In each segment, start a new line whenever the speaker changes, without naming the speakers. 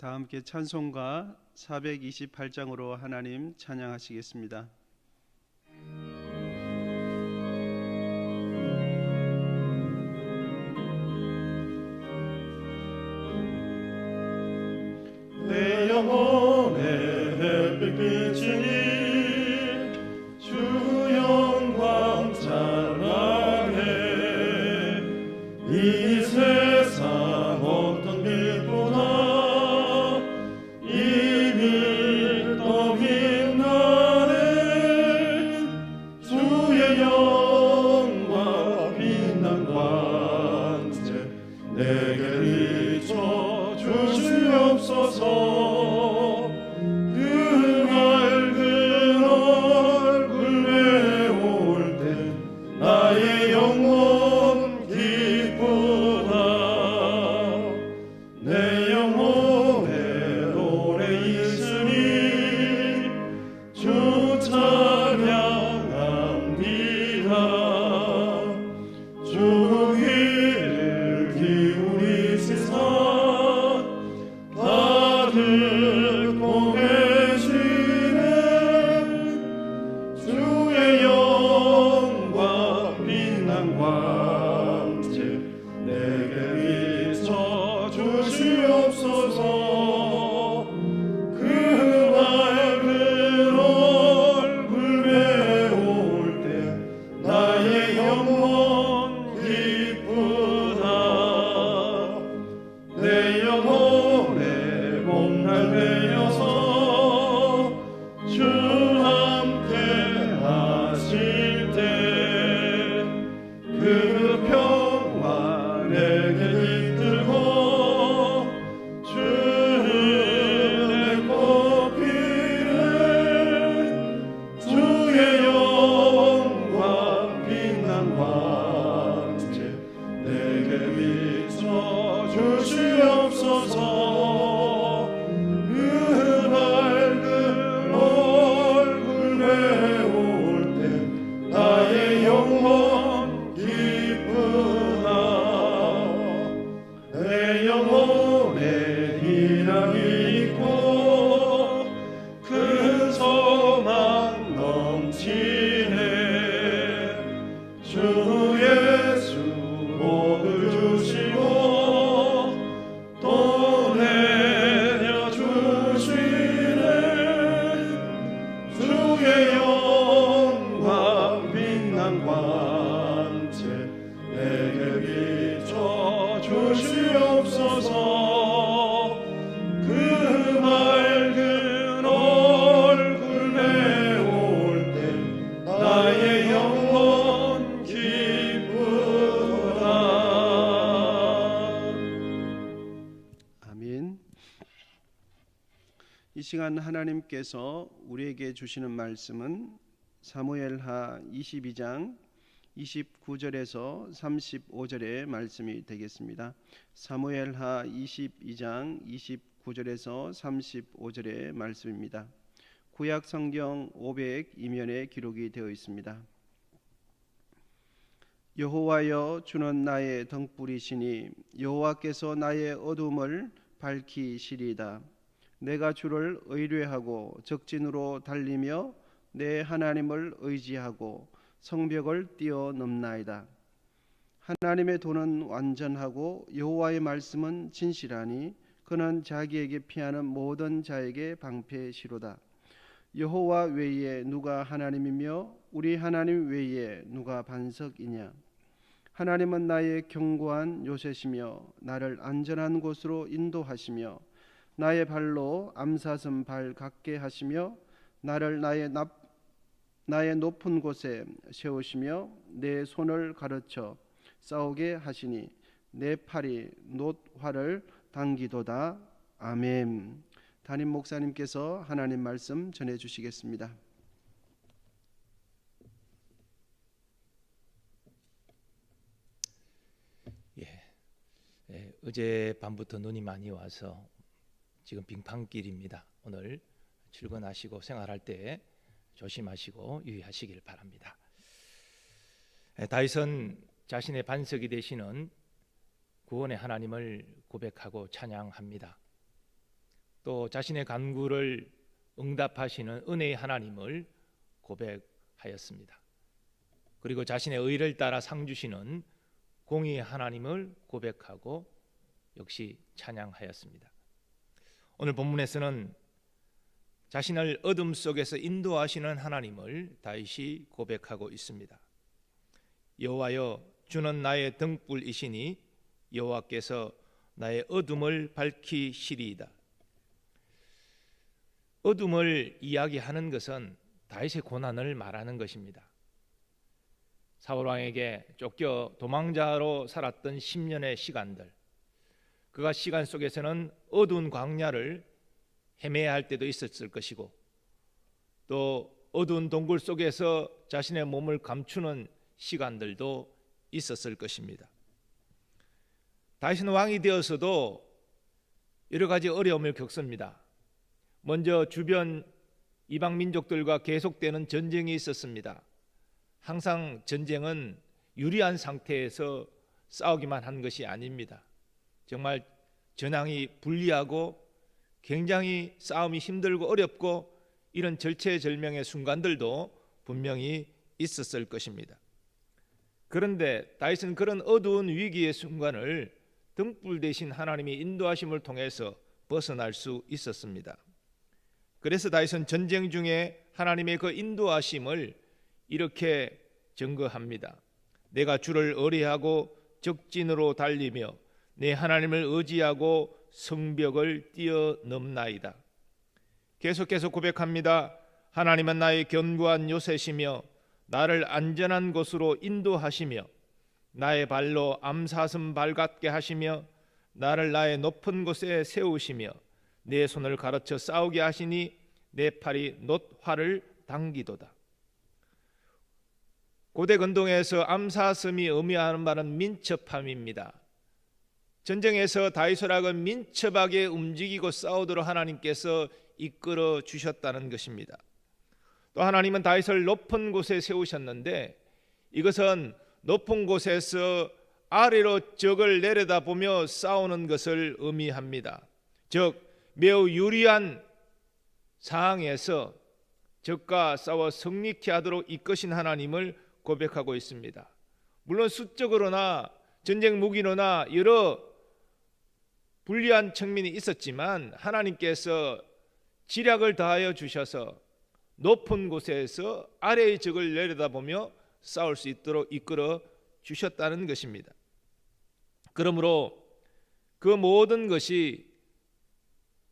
다 함께 찬송가 428장으로 하나님 찬양하시겠습니다.
내 영혼의 햇빛 비치니 주 영광 찬란해. 이 세상 어떤 빛보다 이미 더 빛나네. 주의 영광 빛난 광채 내게 비춰 주시옵소서. 그 맑은 얼굴 외울 때 나의 영혼 기쁘다. 내 영혼에 노래 있으니 주 찬양합니다. 주 귀를 기울이시사 다 듣고 계시네. 주의 영광 빛난 광채 내게 비춰 주시옵소서. 그 맑은 얼굴 외울 때 나의 영혼 기쁘다. 내 영혼의 봄날 되어서 주 함께 하실 때 그 평화 내게 깃들고 주의 꽃피네. 주의 영광 빛난 광채 내게 비춰 주시옵소서. 그 밝은 얼굴 외울 때 나의 영혼 기쁘다. 내 영혼에 희락이 있고 큰 소망 넘치네. 주 예수 복을 주시고 또 내려주시네. 주의 영광 빛난 광채 내게 비춰 주시옵소서. 그 맑은 얼굴 외울 때 나의 영혼 기쁘다.
아멘. 이 시간 하나님께서 우리에게 주시는 말씀은 사무엘하 22장 29절에서 35절의 말씀이 되겠습니다. 사무엘하 22장 29절에서 35절의 말씀입니다. 구약 성경 500이면에 기록이 되어 있습니다. 여호와여, 주는 나의 등불이시니 여호와께서 나의 어둠을 밝히시리이다. 내가 주를 의뢰하고 적진으로 달리며 내 하나님을 의지하고 성벽을 뛰어넘나이다. 하나님의 도는 완전하고 여호와의 말씀은 진실하니 그는 자기에게 피하는 모든 자에게 방패시로다. 여호와 외에 누가 하나님이며 우리 하나님 외에 누가 반석이냐. 하나님은 나의 견고한 요새시며 나를 안전한 곳으로 인도하시며 나의 발로 암사슴 발 같게 하시며 나를 나의 높은 곳에 세우시며 내 손을 가르쳐 싸우게 하시니 내 팔이 놋활을 당기도다. 아멘. 담임 목사님께서 하나님 말씀 전해 주시겠습니다.
어제 밤부터 눈이 많이 와서 지금 빙판길입니다. 오늘 출근하시고 생활할 때 조심하시고 유의하시길 바랍니다. 다윗은 자신의 반석이 되시는 구원의 하나님을 고백하고 찬양합니다. 또 자신의 간구를 응답하시는 은혜의 하나님을 고백하였습니다. 그리고 자신의 의를 따라 상 주시는 공의의 하나님을 고백하고 역시 찬양하였습니다. 오늘 본문에서는 자신을 어둠 속에서 인도하시는 하나님을 다윗이 고백하고 있습니다. 여호와여, 주는 나의 등불이시니 여호와께서 나의 어둠을 밝히시리이다. 어둠을 이야기하는 것은 다윗의 고난을 말하는 것입니다. 사울 왕에게 쫓겨 도망자로 살았던 10년의 시간들, 그가 시간 속에서는 어두운 광야를 헤매야 할 때도 있었을 것이고, 또 어두운 동굴 속에서 자신의 몸을 감추는 시간들도 있었을 것입니다. 다윗은 왕이 되어서도 여러 가지 어려움을 겪습니다. 먼저 주변 이방 민족들과 계속되는 전쟁이 있었습니다. 항상 전쟁은 유리한 상태에서 싸우기만 한 것이 아닙니다. 정말 전황이 불리하고 굉장히 싸움이 힘들고 어렵고 이런 절체절명의 순간들도 분명히 있었을 것입니다. 그런데 다윗은 그런 어두운 위기의 순간을 등불 대신 하나님의 인도하심을 통해서 벗어날 수 있었습니다. 그래서 다윗은 전쟁 중에 하나님의 그 인도하심을 이렇게 증거합니다. 내가 주를 의뢰하고 적진으로 달리며 내 하나님을 의지하고 성벽을 뛰어넘나이다. 계속해서 고백합니다. 하나님은 나의 견고한 요새시며 나를 안전한 곳으로 인도하시며 나의 발로 암사슴 발같게 하시며 나를 나의 높은 곳에 세우시며 내 손을 가르쳐 싸우게 하시니 내 팔이 놋활을 당기도다. 고대 근동에서 암사슴이 의미하는 말은 민첩함입니다. 전쟁에서 다윗을 하건 민첩하게 움직이고 싸우도록 하나님께서 이끌어 주셨다는 것입니다. 또 하나님은 다윗을 높은 곳에 세우셨는데 이것은 높은 곳에서 아래로 적을 내려다보며 싸우는 것을 의미합니다. 즉 매우 유리한 상황에서 적과 싸워 승리케 하도록 이끄신 하나님을 고백하고 있습니다. 물론 수적으로나 전쟁 무기로나 여러 불리한 측면이 있었지만 하나님께서 지략을 다하여 주셔서 높은 곳에서 아래의 적을 내려다보며 싸울 수 있도록 이끌어 주셨다는 것입니다. 그러므로 그 모든 것이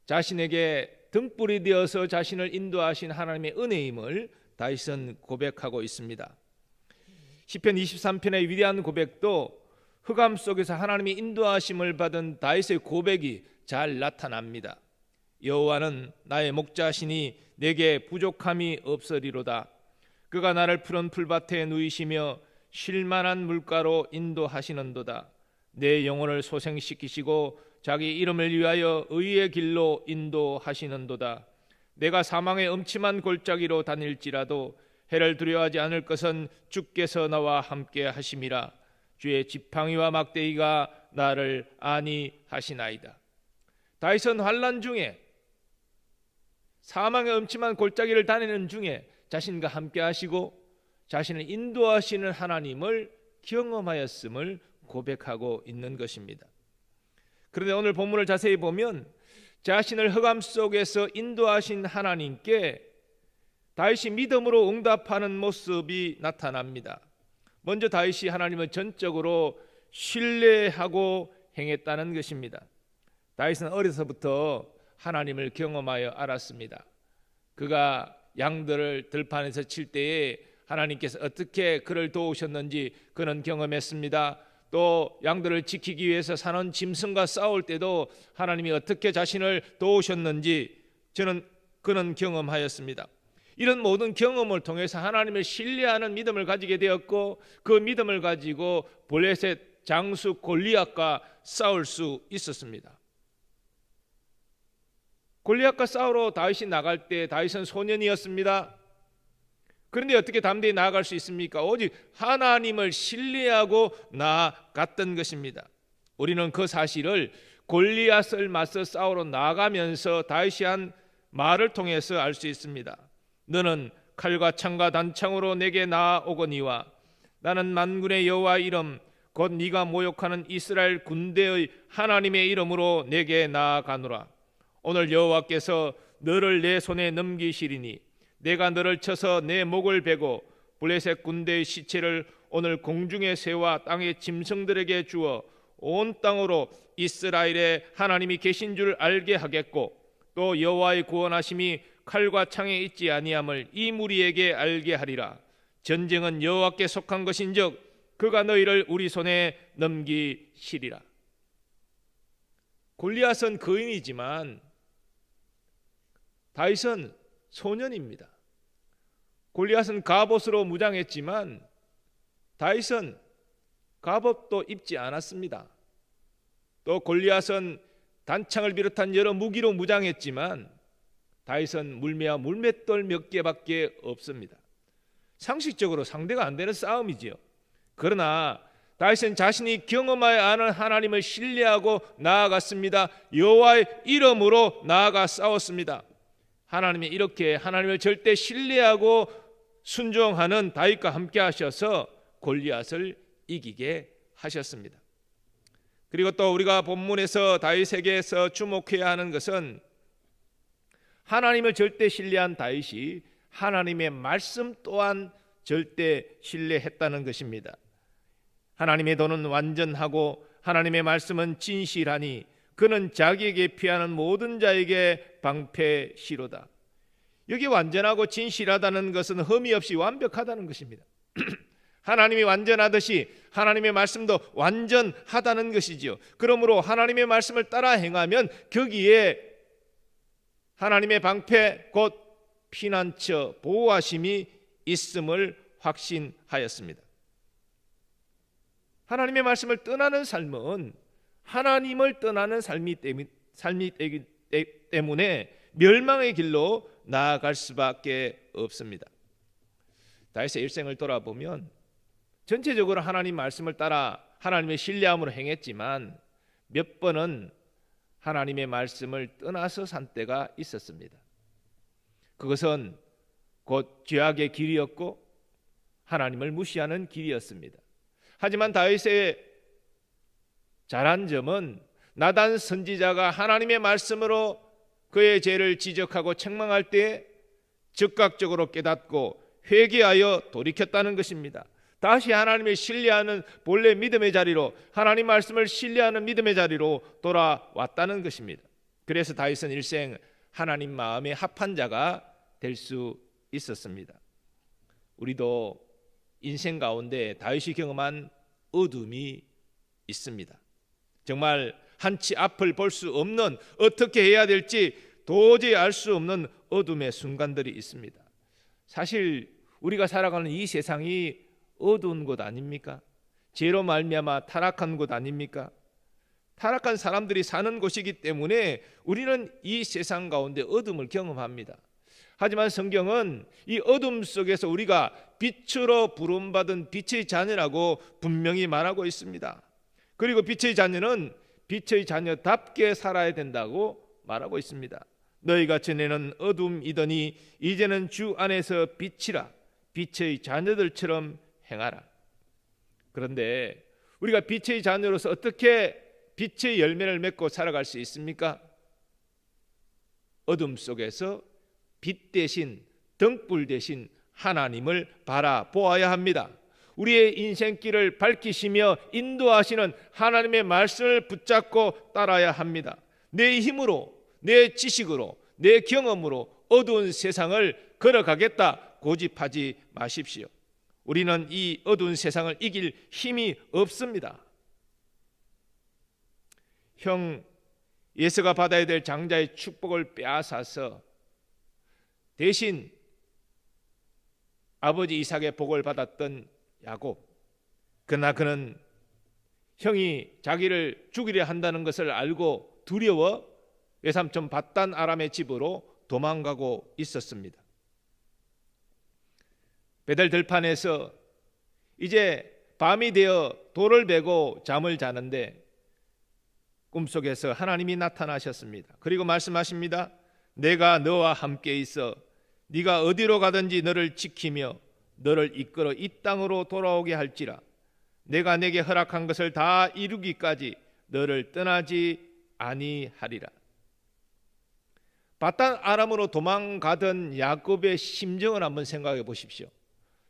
자신에게 등불이 되어서 자신을 인도하신 하나님의 은혜임을 다윗은 고백하고 있습니다. 시편 23편의 위대한 고백도 흑암 속에서 하나님의 인도하심을 받은 다윗의 고백이 잘 나타납니다. 여호와는 나의 목자시니 내게 부족함이 없으리로다. 그가 나를 푸른 풀밭에 누이시며 쉴만한 물가로 인도하시는도다. 내 영혼을 소생시키시고 자기 이름을 위하여 의의 길로 인도하시는도다. 내가 사망의 음침한 골짜기로 다닐지라도 해를 두려워하지 않을 것은 주께서 나와 함께 하심이라. 주의 지팡이와 막대기가 나를 안위하시나이다. 다윗은 환난 중에 사망의 음침한 골짜기를 다니는 중에 자신과 함께 하시고 자신을 인도하시는 하나님을 경험하였음을 고백하고 있는 것입니다. 그런데 오늘 본문을 자세히 보면 자신을 흑암 속에서 인도하신 하나님께 다윗이 믿음으로 응답하는 모습이 나타납니다. 먼저 다윗이 하나님을 전적으로 신뢰하고 행했다는 것입니다. 다윗은 어려서부터 하나님을 경험하여 알았습니다. 그가 양들을 들판에서 칠 때에 하나님께서 어떻게 그를 도우셨는지 그는 경험했습니다. 또 양들을 지키기 위해서 사는 짐승과 싸울 때도 하나님이 어떻게 자신을 도우셨는지 그는 경험하였습니다. 이런 모든 경험을 통해서 하나님을 신뢰하는 믿음을 가지게 되었고 그 믿음을 가지고 블레셋 장수 골리앗과 싸울 수 있었습니다. 골리앗과 싸우러 다윗이 나갈 때 다윗은 소년이었습니다. 그런데 어떻게 담대히 나아갈 수 있습니까? 오직 하나님을 신뢰하고 나아갔던 것입니다. 우리는 그 사실을 골리앗을 맞서 싸우러 나가면서 다윗이 한 말을 통해서 알 수 있습니다. 너는 칼과 창과 단창으로 내게 나아오거니와 나는 만군의 여호와 이름 곧 네가 모욕하는 이스라엘 군대의 하나님의 이름으로 내게 나아가노라. 오늘 여호와께서 너를 내 손에 넘기시리니 내가 너를 쳐서 내 목을 베고 블레셋 군대의 시체를 오늘 공중의 새와 땅의 짐승들에게 주어 온 땅으로 이스라엘의 하나님이 계신 줄 알게 하겠고 또 여호와의 구원하심이 칼과 창에 있지 아니함을 이 무리에게 알게 하리라. 전쟁은 여호와께 속한 것인즉 그가 너희를 우리 손에 넘기시리라. 골리앗은 거인이지만 다윗은 소년입니다. 골리앗은 갑옷으로 무장했지만 다윗은 갑옷도 입지 않았습니다. 또 골리앗은 단창을 비롯한 여러 무기로 무장했지만 다윗은 물매와 물맷돌 몇 개밖에 없습니다. 상식적으로 상대가 안 되는 싸움이지요. 그러나 다윗은 자신이 경험하여 아는 하나님을 신뢰하고 나아갔습니다. 여호와의 이름으로 나아가 싸웠습니다. 하나님이 이렇게 하나님을 절대 신뢰하고 순종하는 다윗과 함께 하셔서 골리앗을 이기게 하셨습니다. 그리고 또 우리가 본문에서 다윗에게서 주목해야 하는 것은 하나님을 절대 신뢰한 다윗이 하나님의 말씀 또한 절대 신뢰했다는 것입니다. 하나님의 도는 완전하고 하나님의 말씀은 진실하니 그는 자기에게 피하는 모든 자에게 방패시로다. 여기 완전하고 진실하다는 것은 흠이 없이 완벽하다는 것입니다. 하나님이 완전하듯이 하나님의 말씀도 완전하다는 것이지요. 그러므로 하나님의 말씀을 따라 행하면 거기에 하나님의 방패 곧 피난처 보호하심이 있음을 확신하였습니다. 하나님의 말씀을 떠나는 삶은 하나님을 떠나는 삶이 때문에 멸망의 길로 나아갈 수밖에 없습니다. 다윗의 일생을 돌아보면 전체적으로 하나님 말씀을 따라 하나님의 신뢰함으로 행했지만 몇 번은 하나님의 말씀을 떠나서 산 때가 있었습니다. 그것은 곧 죄악의 길이었고 하나님을 무시하는 길이었습니다. 하지만 다윗의 잘한 점은 나단 선지자가 하나님의 말씀으로 그의 죄를 지적하고 책망할 때 즉각적으로 깨닫고 회개하여 돌이켰다는 것입니다. 다시 하나님을 신뢰하는 본래 믿음의 자리로, 하나님 말씀을 신뢰하는 믿음의 자리로 돌아왔다는 것입니다. 그래서 다윗은 일생 하나님 마음에 합한 자가 될 수 있었습니다. 우리도 인생 가운데 다윗이 경험한 어둠이 있습니다. 정말 한치 앞을 볼 수 없는, 어떻게 해야 될지 도저히 알 수 없는 어둠의 순간들이 있습니다. 사실 우리가 살아가는 이 세상이 어두운 곳 아닙니까? 죄로 말미암아 타락한 곳 아닙니까? 타락한 사람들이 사는 곳이기 때문에 우리는 이 세상 가운데 어둠을 경험합니다. 하지만 성경은 이 어둠 속에서 우리가 빛으로 부름받은 빛의 자녀라고 분명히 말하고 있습니다. 그리고 빛의 자녀는 빛의 자녀답게 살아야 된다고 말하고 있습니다. 너희가 전에는 어둠이더니 이제는 주 안에서 빛이라, 빛의 자녀들처럼 행하라. 그런데 우리가 빛의 자녀로서 어떻게 빛의 열매를 맺고 살아갈 수 있습니까? 어둠 속에서 빛 대신, 등불 대신 하나님을 바라보아야 합니다. 우리의 인생길을 밝히시며 인도하시는 하나님의 말씀을 붙잡고 따라야 합니다. 내 힘으로, 내 지식으로, 내 경험으로 어두운 세상을 걸어가겠다 고집하지 마십시오. 우리는 이 어두운 세상을 이길 힘이 없습니다. 형 에서가 받아야 될 장자의 축복을 빼앗아서 대신 아버지 이삭의 복을 받았던 야곱, 그러나 그는 형이 자기를 죽이려 한다는 것을 알고 두려워 외삼촌 밧단 아람의 집으로 도망가고 있었습니다. 베델 들판에서 이제 밤이 되어 돌을 베고 잠을 자는데 꿈속에서 하나님이 나타나셨습니다. 그리고 말씀하십니다. 내가 너와 함께 있어 네가 어디로 가든지 너를 지키며 너를 이끌어 이 땅으로 돌아오게 할지라. 내가 내게 허락한 것을 다 이루기까지 너를 떠나지 아니하리라. 바단 아람으로 도망가던 야곱의 심정을 한번 생각해 보십시오.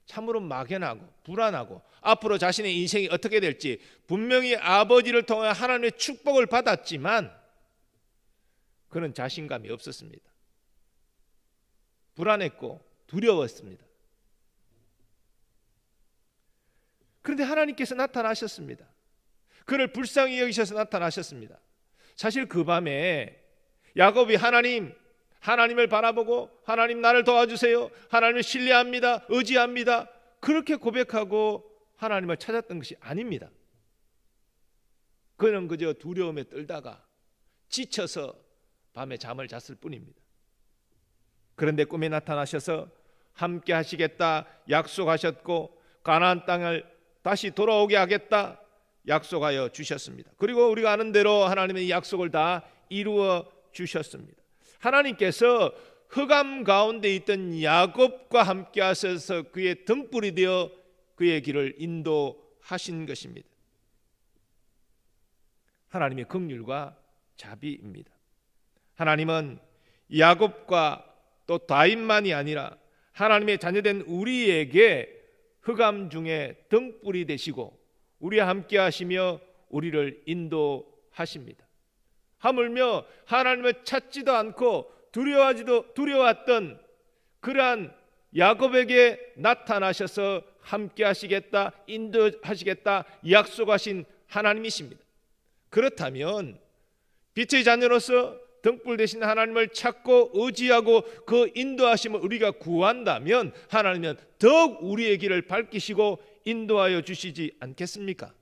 참으로 막연하고 불안하고 앞으로 자신의 인생이 어떻게 될지, 분명히 아버지를 통해 하나님의 축복을 받았지만 그는 자신감이 없었습니다. 불안했고 두려웠습니다. 그런데 하나님께서 나타나셨습니다. 그를 불쌍히 여기셔서 나타나셨습니다. 사실 그 밤에 야곱이 하나님을 바라보고 하나님 나를 도와주세요, 하나님을 신뢰합니다, 의지합니다, 그렇게 고백하고 하나님을 찾았던 것이 아닙니다. 그는 그저 두려움에 떨다가 지쳐서 밤에 잠을 잤을 뿐입니다. 그런데 꿈에 나타나셔서 함께 하시겠다 약속하셨고 가나안 땅을 다시 돌아오게 하겠다 약속하여 주셨습니다. 그리고 우리가 아는 대로 하나님의 약속을 다 이루어 주셨습니다. 하나님께서 흑암 가운데 있던 야곱과 함께 하셔서 그의 등불이 되어 그의 길을 인도하신 것입니다. 하나님의 긍휼과 자비입니다. 하나님은 야곱과 또 다윗만이 아니라 하나님의 자녀된 우리에게 흑암 중에 등불이 되시고 우리와 함께 하시며 우리를 인도하십니다. 하물며 하나님을 찾지도 않고 두려워했던 그러한 야곱에게 나타나셔서 함께 하시겠다, 인도하시겠다 약속하신 하나님이십니다. 그렇다면 빛의 자녀로서 등불 되신 하나님을 찾고 의지하고 그 인도하심을 우리가 구한다면 하나님은 더욱 우리의 길을 밝히시고 인도하여 주시지 않겠습니까?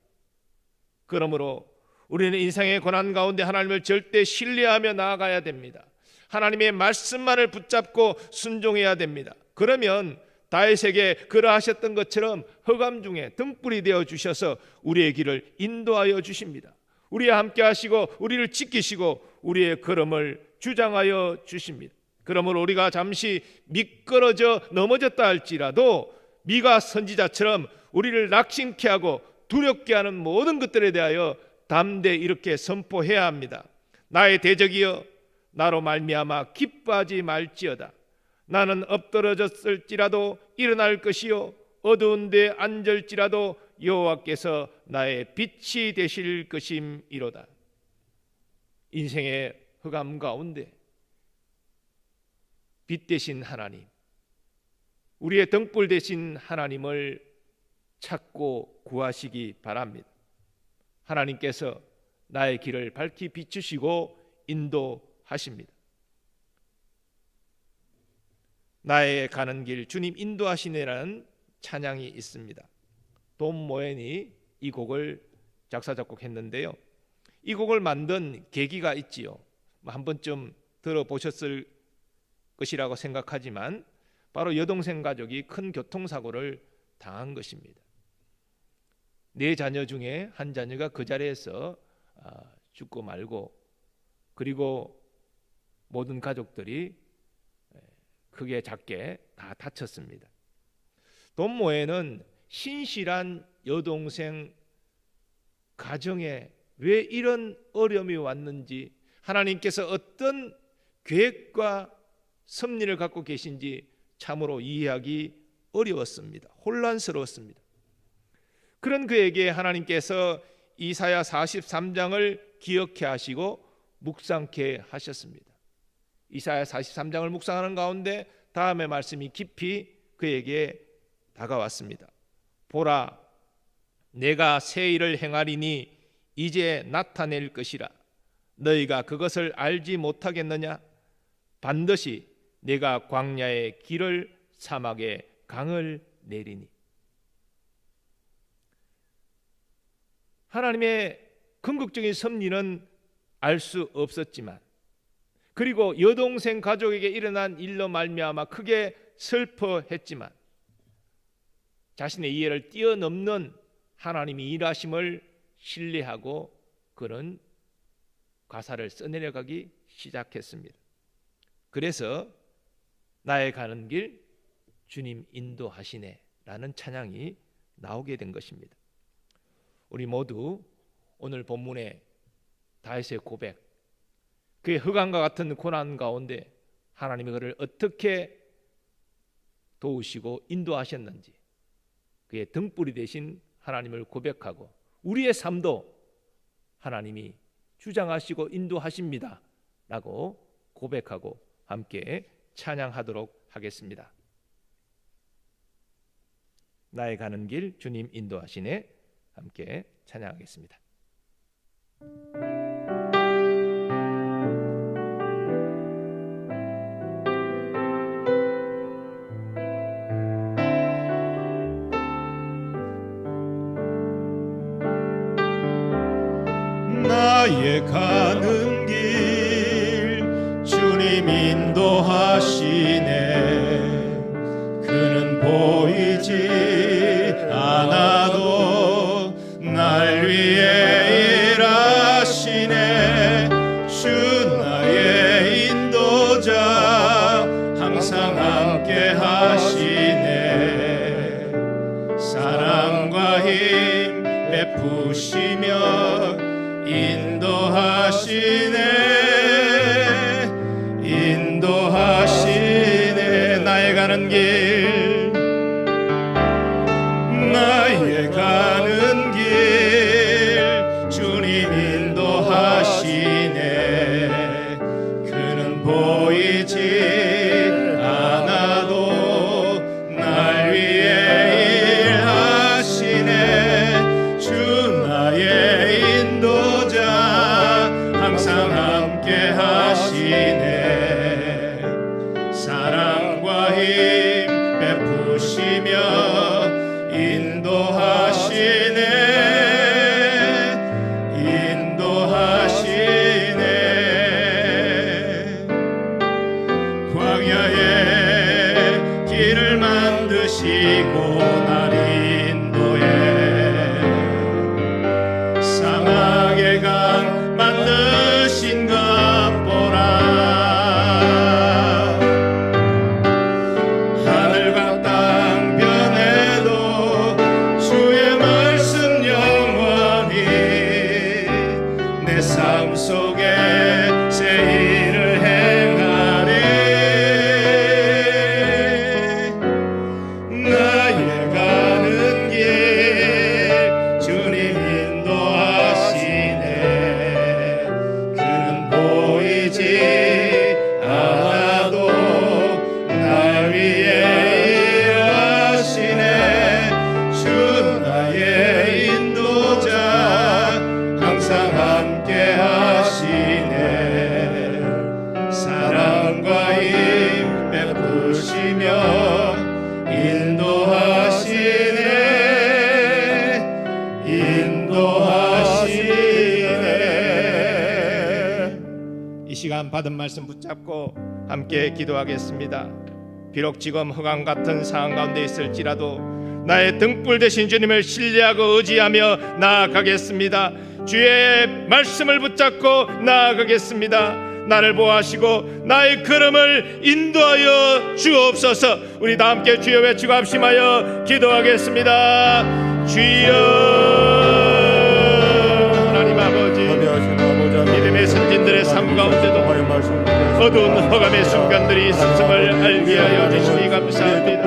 그러므로 우리는 인생의 고난 가운데 하나님을 절대 신뢰하며 나아가야 됩니다. 하나님의 말씀만을 붙잡고 순종해야 됩니다. 그러면 다윗에게 그러하셨던 것처럼 흑암 중에 등불이 되어 주셔서 우리의 길을 인도하여 주십니다. 우리와 함께 하시고 우리를 지키시고 우리의 걸음을 주장하여 주십니다. 그러므로 우리가 잠시 미끄러져 넘어졌다 할지라도 미가 선지자처럼 우리를 낙심케 하고 두렵게 하는 모든 것들에 대하여 담대히 이렇게 선포해야 합니다. 나의 대적이여 나로 말미암아 기뻐하지 말지어다. 나는 엎드러졌을지라도 일어날 것이요 어두운 데 앉을지라도 여호와께서 나의 빛이 되실 것임이로다. 인생의 흑암 가운데 빛 되신 하나님, 우리의 등불 되신 하나님을 찾고 구하시기 바랍니다. 하나님께서 나의 길을 밝히 비추시고 인도하십니다. 나의 가는 길 주님 인도하시네라는 찬양이 있습니다. 돈 모엔이 이 곡을 작사 작곡했는데요. 이 곡을 만든 계기가 있지요. 한 번쯤 들어보셨을 것이라고 생각하지만 바로 여동생 가족이 큰 교통사고를 당한 것입니다. 4자녀 중에 한 자녀가 그 자리에서 죽고 말고, 그리고 모든 가족들이 크게 작게 다 다쳤습니다. 돈 모에는 신실한 여동생 가정에 왜 이런 어려움이 왔는지, 하나님께서 어떤 계획과 섭리를 갖고 계신지 참으로 이해하기 어려웠습니다. 혼란스러웠습니다. 그런 그에게 하나님께서 이사야 43장을 기억해 하시고 묵상케 하셨습니다. 이사야 43장을 묵상하는 가운데 다음의 말씀이 깊이 그에게 다가왔습니다. 보라, 내가 새 일을 행하리니 이제 나타낼 것이라. 너희가 그것을 알지 못하겠느냐? 반드시 내가 광야의 길을 사막에 강을 내리니. 하나님의 궁극적인 섭리는 알 수 없었지만, 그리고 여동생 가족에게 일어난 일로 말미암아 크게 슬퍼했지만, 자신의 이해를 뛰어넘는 하나님의 일하심을 신뢰하고 그는 가사를 써내려가기 시작했습니다. 그래서 나의 가는 길 주님 인도하시네 라는 찬양이 나오게 된 것입니다. 우리 모두 오늘 본문의 다윗의 고백, 그의 흑암과 같은 고난 가운데 하나님이 그를 어떻게 도우시고 인도하셨는지, 그의 등불이 되신 하나님을 고백하고 우리의 삶도 하나님이 주장하시고 인도하십니다 라고 고백하고 함께 찬양하도록 하겠습니다. 나의 가는 길 주님 인도하시네, 함께 찬양하겠습니다.
나의 가는 길 주님 인도하시네. 그는 보이지 않아도 날 위해 일하시네. 주 나의 인도자 항상 함께 하시네. 사랑과 힘 베푸시며 인도하시네 나의 가는 길 나의 가는 길 주님 인도하시네. 그는 보이지 않아도 날 위해 일하시네. 주 나의 인도자 항상 함께 하시네. 사랑과 힘 베푸시며 인도하시네. 광야에 길을 만드시고 날 인도해. 사막의 강 만드신 것 보라. 하늘과 땅 변해도 주의 말씀 영원히 내 삶 속에 새 일을 행하네. 나의 가는 길 주님 인도하시네. 그는 보이지 않아도 날 위해 일하시네. 주 나의 인도자 항상 함께 하시네. 사랑과 힘 베푸시며 인도하시네. 이 시간 받은 말씀 붙잡고 함께 기도하겠습니다. 비록 지금 흑암 같은 상황 가운데 있을지라도 나의 등불 되신 주님을 신뢰하고 의지하며 나아가겠습니다. 주의 말씀을 붙잡고 나아가겠습니다. 나를 보호하시고 나의 걸음을 인도하여 주옵소서. 우리 다 함께 주여 외치고 합심하여 기도하겠습니다. 주여. 하나님 아버지, 믿음의 선진들의 삶 가운데도 어두운 허감의 순간들이 있음을 알게 하여 주시니 감사합니다.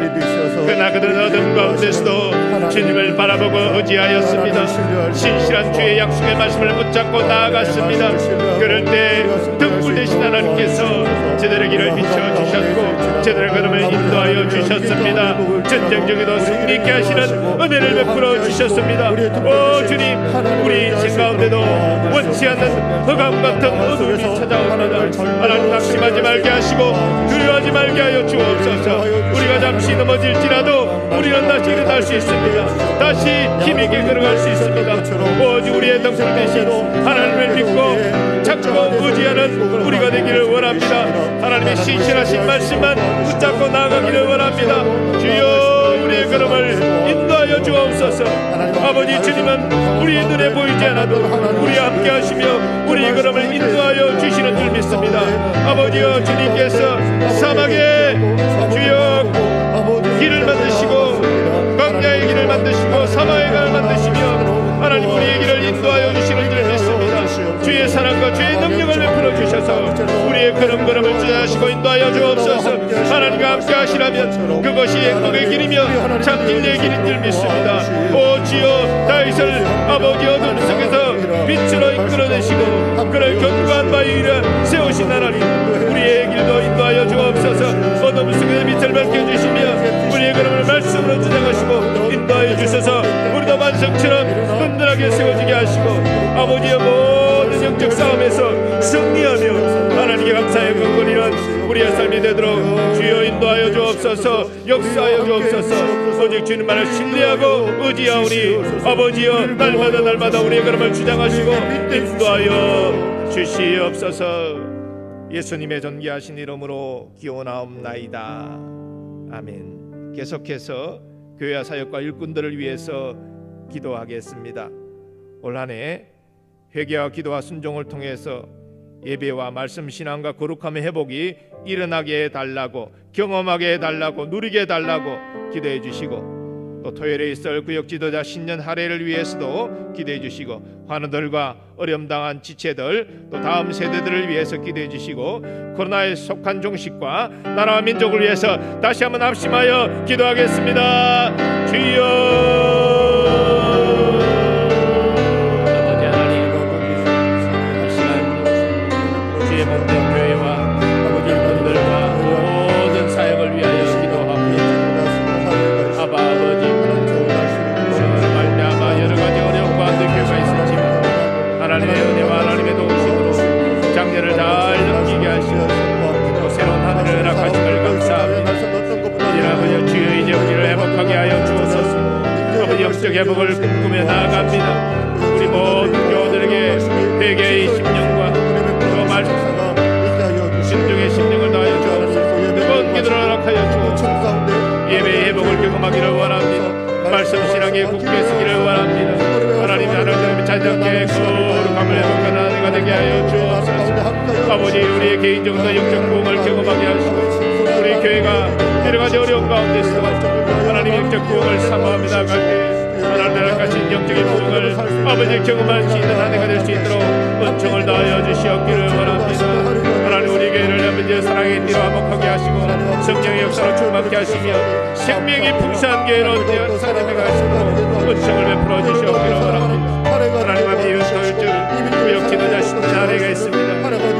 그러나 그들은 어둠 가운데서도 주님을 바라보고 의지하였습니다. 신실한 주의 약속의 말씀을 붙잡고 나아갔습니다. 그럴 때 등불 되신 하나님께서 제대로 길을 비춰주셨고 제대로 걸음을 인도하여 주셨습니다. 전쟁 중에도 승리케 하시는 은혜를 베풀어 주셨습니다. 오 주님, 우리 인생 가운데도 원치 않는 흑암 같은 어둠이 찾아옵니다. 하나님 낙심하지 말게 하시고 두려워하지 말게 하여 주옵소서. 우리가 잠시 넘어질지라도 우리는 다시 일어날 수 있습니다. 다시 힘있게 걸어갈 수 있습니다. 오직 우리의 등불 대신 하나님을 믿고 찾고 의지하는 우리가 되기를 원합니다. 하나님의 신실하신 말씀만 붙잡고 나아가기를 원합니다. 주여, 우리의 걸음을 인도하여 주옵소서. 아버지 주님은 우리 눈에 보이지 않아도 우리와 함께 하시며 우리 걸음을 인도하여 주시는 줄 믿습니다. 아버지여, 주님께서 사막에 주여 길을 만드시고 광야의 길을 만드시고 사막의 길을 만드시며 하나님 우리의 길을 인도하여 주시는 줄 믿습니다. 주의 사랑과 주의 능력을 베풀어 주셔서 우리의 걸음걸음을 주하시고 인도하여 주옵소서. 하나님과 함께 하시라면 그것이 행복의 길이며 참 진리의 길인 줄 믿습니다. 오 주여, 다윗을 아버지 어둠 속에서 빛으로 이끌어내시고 그를 견고한 바위 위에 세우신 하나님, 우리의 길도 인도하여 주옵소서. 어둠 속에서 빛을 밝혀주시며 우리의 걸음을 말씀으로 주장하시고 인도하여 주셔서 우리도 만성처럼 든든하게 세워지게 하시고 아버지의 모든 영적 싸움에서 승리하며 하나님께 감사의 근거리는 우리의 삶이 되도록 주여 인도하여 주옵소서. 역사하여 주옵소서. 오직 주님만을 신뢰하고 의지하오니 아버지여, 날마다 우리의 걸음을 주장하시고 인도하여 주시옵소서. 예수님의 존귀하신 이름으로 기원하옵나이다. 아멘. 계속해서 교회와 사역과 일꾼들을 위해서 기도하겠습니다. 올 한 해 회개와 기도와 순종을 통해서 예배와 말씀 신앙과 거룩함의 회복이 일어나게 해달라고, 경험하게 해달라고, 누리게 해달라고 기도해 주시고, 또 토요일에 있을 구역 지도자 신년 할애를 위해서도 기도해 주시고, 환우들과 어려움당한 지체들, 또 다음 세대들을 위해서 기도해 주시고, 코로나에 속한 종식과 나라와 민족을 위해서 다시 한번 합심하여 기도하겠습니다. 주여, 영적 회복을 꿈꾸며 나아갑니다. 우리 모든 교우들에게 회개의 심령과 또 말씀 신중의 심령을 다하여 주옵소서. 뜨거운 기도를 허락하여 주옵소서. 예배의 회복을 경험하기를 원합니다. 말씀 신앙의 굳게 서기를 원합니다. 하나님 자녀께 거룩함을 회복하는 하나님가 되게 하여 주옵소서. 아버지, 우리의 개인적으로 영적 부흥을 경험하게 하시고 우리 교회가 여러가지 어려운 가운데서 하나님 영적 부흥을 사모하며 나갈 때 하나님을 가신 영적인 부흥을 아버지 경험할 수 있는 한 해가 될 수 있도록 은총을 다하여 주시옵기를 원합니다. 하나님 우리 교회를 아버지의 사랑의 띠로 화목하게 하시고 성령의 역사로 충만케 하시며 생명이 풍성한 교회로 사람에게 하시고 은총을 베풀어 주시옵기를 원합니다. 하나님 아버지, 토요일 구역 지도자 신자리가 있습니다.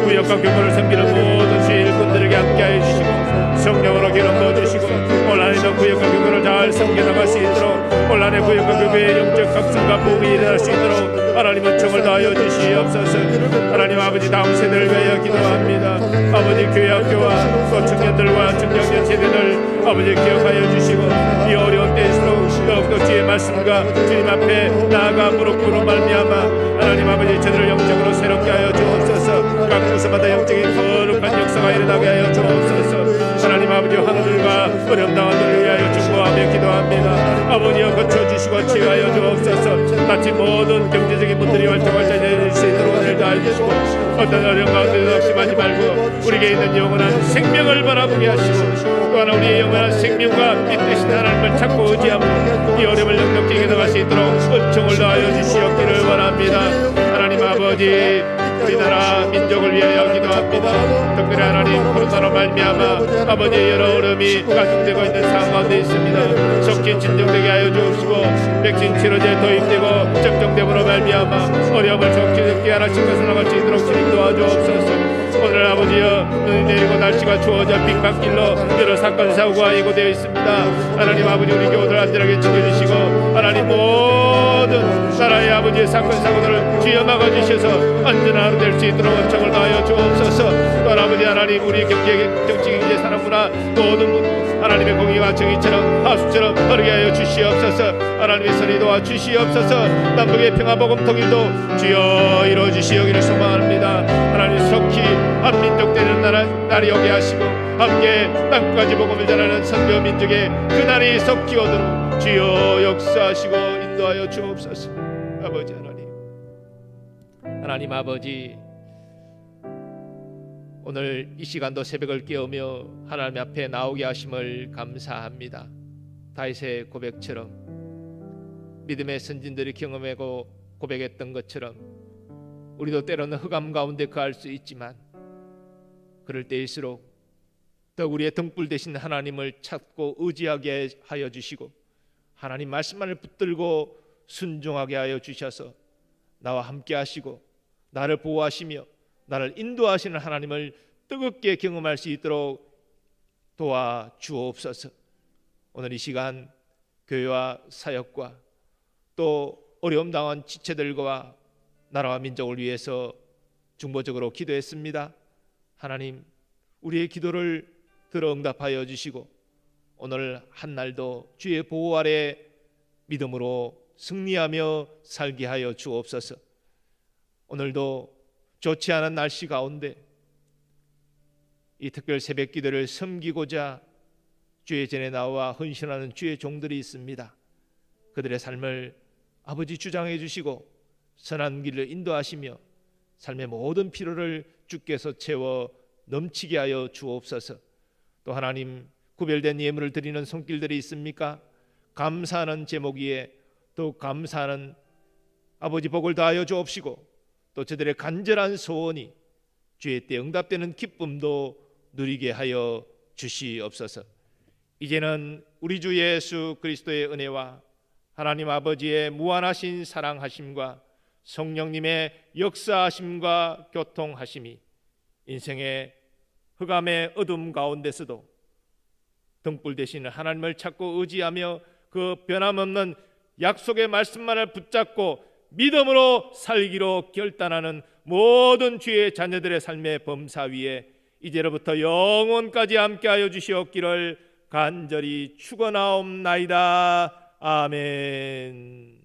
구역과 교구를 섬기는 모든 주의 일꾼들에게 함께하여 주시고 성령으로 기름 부어주시고 올 한해도 구역과 교구를 잘 섬겨나갈 수 있도록 올 한해 구역과 교구의 영적 각성과 부흥이 일어날 수 있도록 하나님 은총을 다하여 주시옵소서. 하나님 아버지, 다음 세대를 위하여 기도합니다. 아버지, 교회 학교와 또 청년들과 중장년 세대들 아버지 기억하여 주시고 이 어려운 때일수록 더욱더 주의 말씀과 주님 앞에 나아가 무릎 꿇어 말미암아 하나님 아버지, 저들을 영적으로 새롭게 하여 주옵소서. 각 곳마다 영적인 거룩한 역사가 일어나게 하여 주옵소서. 하나님 아버지, 환우들과 어려움당한들을 위하여 중보하며 기도합니다. 아버지여, 거쳐주시고 치유하여 주옵소서. 마치 모든 경제적인 분들이 활동할 수 있도록 오늘도 알려주시고 어떤 어려움 가운데도 없이하지 말고 우리에게 있는 영원한 생명을 바라보게 하시고 또 하나 우리의 영원한 생명과 빛 되신 하나님을 찾고 의지하고 이 어려움을 넉넉히 이겨나갈 수 있도록 은총을 다하여 주시옵기를 원합니다. 하나님 아버지, 우리나라 민족을 위하여 기도합니다. 특별히 하나님, 코로나로 말미암아 아버지 여러 어려움이 가중되고 있는 상황 가운데 있습니다. 속히 진정되게 하여 주옵시고 백신 치료제 도입되고 접종됨으로 말미암아 어려움을 속히 하나씩 벗어나갈 수 있도록 주님 도와주옵소서. 오늘 아버지여, 눈이 내리고 날씨가 추워져 빙판길로 여러 사건 사고가 예고되어 있습니다. 하나님 아버지, 우리 교우들 안전하게 지켜주시고 하나님 모든 나라의 아버지의 사건 사고들을 주여 막아주셔서 안전한 하루 될 수 있도록 은총을 다하여 주옵소서. 또 아버지 하나님, 우리 경제, 정치, 경제, 산업, 문화 모든 하나님의 공의와 정의처럼 하수처럼 흐르게 하여 주시옵소서. 하나님의 선이 도와 주시옵소서. 남북의 평화 복음 통일도 주여 이루어 주시오기를 소망합니다. 하나님 속히 한민족 되는 날이 오게 하시고 함께 땅까지 복음을 전하는 선교 민족의 그날이 속히 오도록 주여 역사하시고 인도하여 주옵소서. 아버지
하나님 아버지, 오늘 이 시간도 새벽을 깨우며 하나님 앞에 나오게 하심을 감사합니다. 다윗의 고백처럼, 믿음의 선진들이 경험하고 고백했던 것처럼 우리도 때로는 흑암 가운데 거할 수 있지만 그럴 때일수록 더욱 우리의 등불 되신 하나님을 찾고 의지하게 하여 주시고 하나님 말씀만을 붙들고 순종하게 하여 주셔서 나와 함께 하시고 나를 보호하시며 나를 인도하시는 하나님을 뜨겁게 경험할 수 있도록 도와 주옵소서. 오늘 이 시간 교회와 사역과 또 어려움 당한 지체들과 나라와 민족을 위해서 중보적으로 기도했습니다. 하나님, 우리의 기도를 들어 응답하여 주시고 오늘 한날도 주의 보호 아래 믿음으로 승리하며 살게 하여 주옵소서. 오늘도 좋지 않은 날씨 가운데 이 특별 새벽 기도를 섬기고자 주의 전에 나와 헌신하는 주의 종들이 있습니다. 그들의 삶을 아버지 주장해 주시고 선한 길을 인도하시며 삶의 모든 필요를 주께서 채워 넘치게 하여 주옵소서. 또 하나님, 구별된 예물을 드리는 손길들이 있습니까? 감사하는 제목 위에 또 감사하는 아버지 복을 다하여 주옵시고 또 저들의 간절한 소원이 주의 때 응답되는 기쁨도 누리게 하여 주시옵소서. 이제는 우리 주 예수 그리스도의 은혜와 하나님 아버지의 무한하신 사랑하심과 성령님의 역사하심과 교통하심이 인생의 흑암의 어둠 가운데서도 등불 되시는 하나님을 찾고 의지하며 그 변함없는 약속의 말씀만을 붙잡고 믿음으로 살기로 결단하는 모든 주의 자녀들의 삶의 범사 위에 이제로부터 영원까지 함께하여 주시옵기를 간절히 축원하옵나이다. 아멘.